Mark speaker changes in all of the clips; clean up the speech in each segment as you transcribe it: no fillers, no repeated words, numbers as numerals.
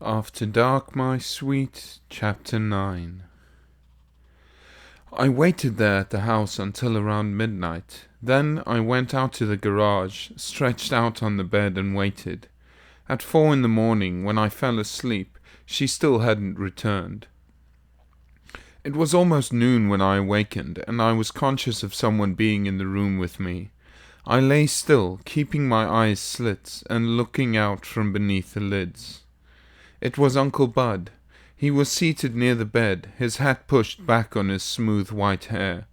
Speaker 1: After Dark, My Sweet, Chapter 9. I waited there at the house until around midnight. Then I went out to the garage, stretched out on the bed and waited. At 4 in the morning, when I fell asleep, she still hadn't returned. It was almost noon when I awakened, and I was conscious of someone being in the room with me. I lay still, keeping my eyes slit, and looking out from beneath the lids. It was Uncle Bud. He was seated near the bed, his hat pushed back on his smooth white hair.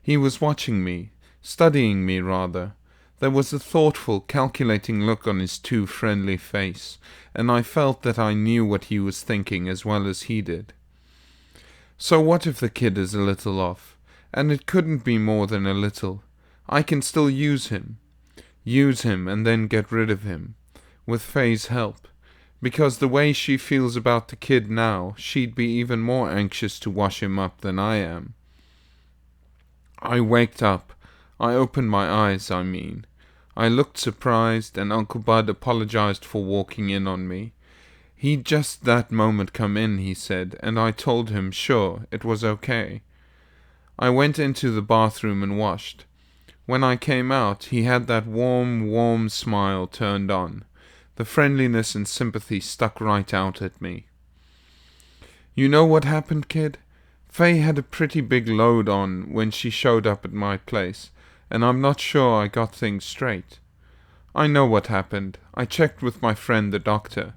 Speaker 1: He was watching me, studying me rather. There was a thoughtful, calculating look on his too friendly face, and I felt that I knew what he was thinking as well as he did. So what if the kid is a little off? And it couldn't be more than a little. I can still use him. Use him and then get rid of him. With Faye's help. Because the way she feels about the kid now, she'd be even more anxious to wash him up than I am. I waked up. I opened my eyes, I mean. I looked surprised, and Uncle Bud apologized for walking in on me. He'd just that moment come in, he said, and I told him, sure, it was okay. I went into the bathroom and washed. When I came out, he had that warm smile turned on. The friendliness and sympathy stuck right out at me. You know what happened, kid? Faye had a pretty big load on when she showed up at my place, and I'm not sure I got things straight. I know what happened. I checked with my friend the doctor.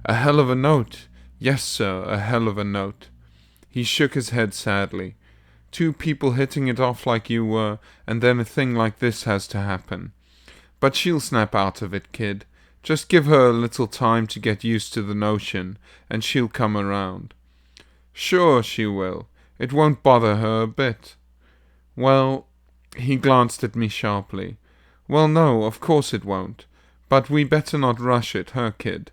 Speaker 1: A hell of a note. Yes, sir, a hell of a note. He shook his head sadly. 2 people hitting it off like you were, and then a thing like this has to happen. But she'll snap out of it, kid. Just give her a little time to get used to the notion, and she'll come around. Sure she will. It won't bother her a bit. Well, he glanced at me sharply. Well, no, of course it won't. But we better not rush it, her kid.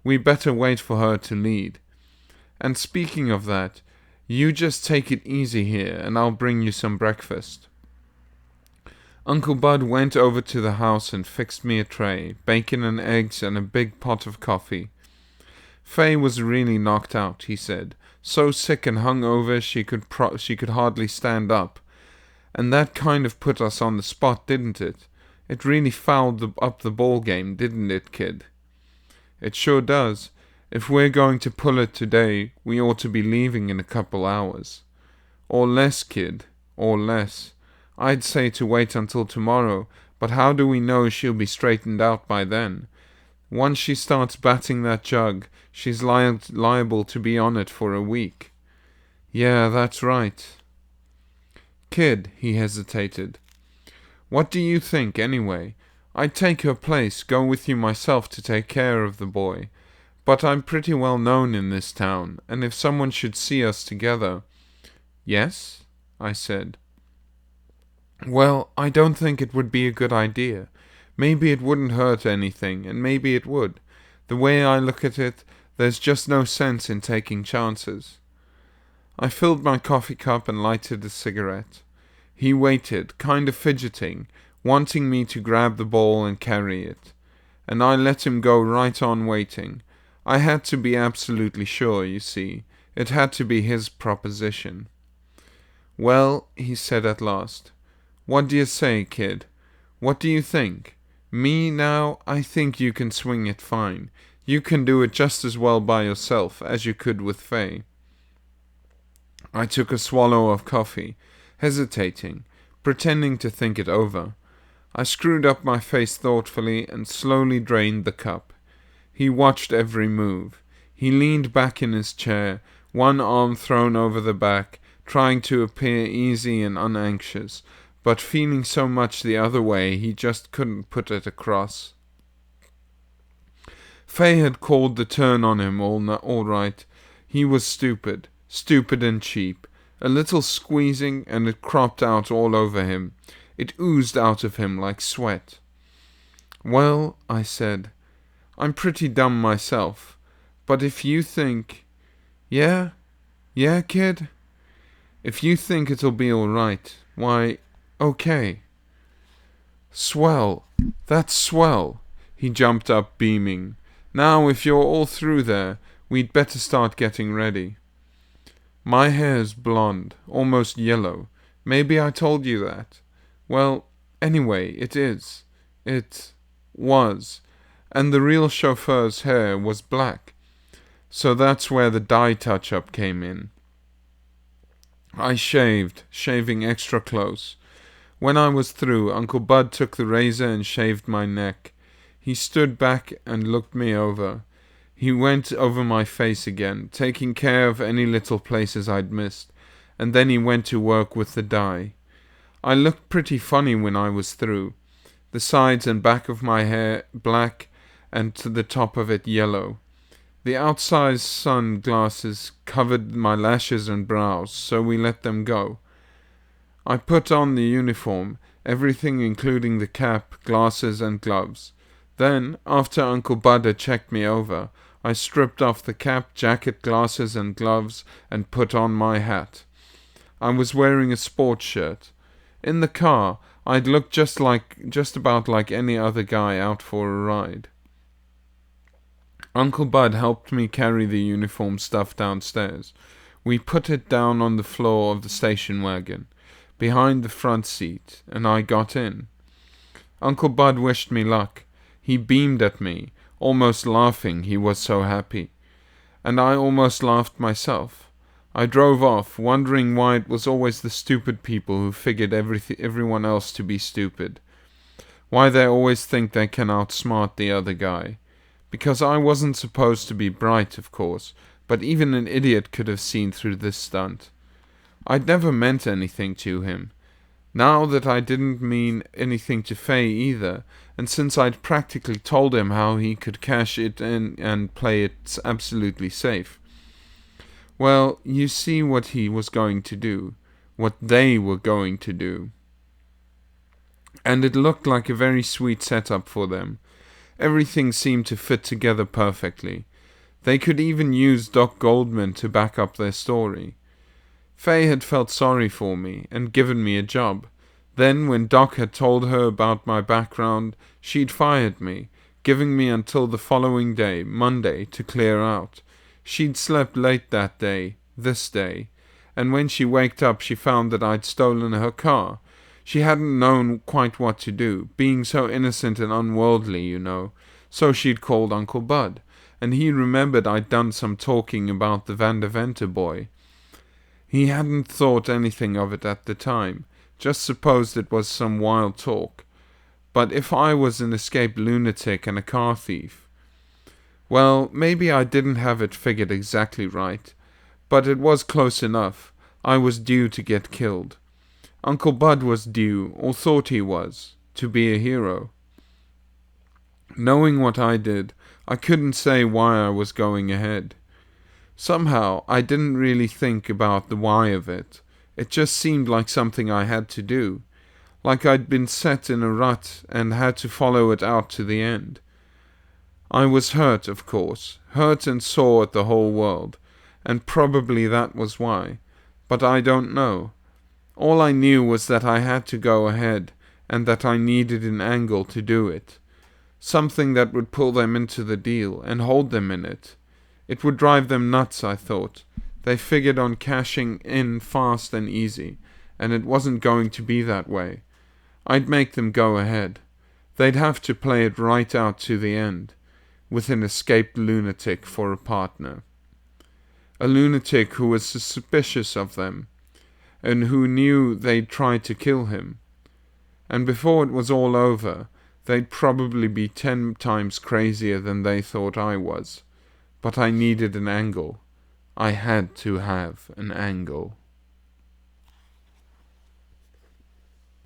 Speaker 1: We better wait for her to lead. And speaking of that, you just take it easy here, and I'll bring you some breakfast. Uncle Bud went over to the house and fixed me a tray, bacon and eggs and a big pot of coffee. Faye was really knocked out, he said, so sick and hung over she could hardly stand up. And that kind of put us on the spot, didn't it? It really fouled up the ball game, didn't it, kid? It sure does. If we're going to pull it today, we ought to be leaving in a couple hours. Or less, kid, or less. I'd say to wait until tomorrow, but how do we know she'll be straightened out by then? Once she starts batting that jug, she's liable to be on it for a week. Yeah, that's right. Kid, he hesitated. What do you think, anyway? I'd take her place, go with you myself to take care of the boy. But I'm pretty well known in this town, and if someone should see us together— Yes? I said. Well, I don't think it would be a good idea. Maybe it wouldn't hurt anything, and maybe it would. The way I look at it, there's just no sense in taking chances. I filled my coffee cup and lighted a cigarette. He waited, kind of fidgeting, wanting me to grab the ball and carry it. And I let him go right on waiting. I had to be absolutely sure, you see. It had to be his proposition. Well, he said at last. What do you say, kid? What do you think? Me, now, I think you can swing it fine. You can do it just as well by yourself as you could with Faye. I took a swallow of coffee, hesitating, pretending to think it over. I screwed up my face thoughtfully and slowly drained the cup. He watched every move. He leaned back in his chair, one arm thrown over the back, trying to appear easy and unanxious, but feeling so much the other way he just couldn't put it across. Faye had called the turn on him all right. He was stupid and cheap. A little squeezing, and it cropped out all over him. It oozed out of him like sweat. Well, I said, I'm pretty dumb myself, but if you think— Yeah, kid? If you think it'll be all right, why— Okay. Swell. That's swell. He jumped up, beaming. Now, if you're all through there, we'd better start getting ready. My hair's blonde, almost yellow. Maybe I told you that. Well, anyway, it is. It was. And the real chauffeur's hair was black. So that's where the dye touch-up came in. I shaved, shaving extra close. When I was through, Uncle Bud took the razor and shaved my neck. He stood back and looked me over. He went over my face again, taking care of any little places I'd missed, and then he went to work with the dye. I looked pretty funny when I was through. The sides and back of my hair black, and to the top of it yellow. The outside sun glasses covered my lashes and brows, so we let them go. I put on the uniform, everything including the cap, glasses, and gloves. Then, after Uncle Bud had checked me over, I stripped off the cap, jacket, glasses, and gloves, and put on my hat. I was wearing a sports shirt. In the car, I'd look just about like any other guy out for a ride. Uncle Bud helped me carry the uniform stuff downstairs. We put it down on the floor of the station wagon, behind the front seat, and I got in. Uncle Bud wished me luck. He beamed at me, almost laughing, he was so happy. And I almost laughed myself. I drove off, wondering why it was always the stupid people who figured everyone else to be stupid. Why they always think they can outsmart the other guy. Because I wasn't supposed to be bright, of course, but even an idiot could have seen through this stunt. I'd never meant anything to him. Now that I didn't mean anything to Faye either, and since I'd practically told him how he could cash it in and play it absolutely safe. Well, you see what he was going to do, what they were going to do. And it looked like a very sweet setup for them. Everything seemed to fit together perfectly. They could even use Doc Goldman to back up their story. Faye had felt sorry for me and given me a job. Then, when Doc had told her about my background, she'd fired me, giving me until the following day, Monday, to clear out. She'd slept late that day, this day, and when she waked up she found that I'd stolen her car. She hadn't known quite what to do, being so innocent and unworldly, you know, so she'd called Uncle Bud, and he remembered I'd done some talking about the Van der Venter boy. He hadn't thought anything of it at the time, just supposed it was some wild talk. But if I was an escaped lunatic and a car thief, well, maybe I didn't have it figured exactly right, but it was close enough. I was due to get killed. Uncle Bud was due, or thought he was, to be a hero. Knowing what I did, I couldn't say why I was going ahead. Somehow, I didn't really think about the why of it. It just seemed like something I had to do, like I'd been set in a rut and had to follow it out to the end. I was hurt, of course, hurt and sore at the whole world, and probably that was why, but I don't know. All I knew was that I had to go ahead, and that I needed an angle to do it. Something that would pull them into the deal, and hold them in it. It would drive them nuts, I thought. They figured on cashing in fast and easy, and it wasn't going to be that way. I'd make them go ahead. They'd have to play it right out to the end, with an escaped lunatic for a partner. A lunatic who was suspicious of them, and who knew they'd try to kill him. And before it was all over, they'd probably be 10 times crazier than they thought I was. But I needed an angle. I had to have an angle.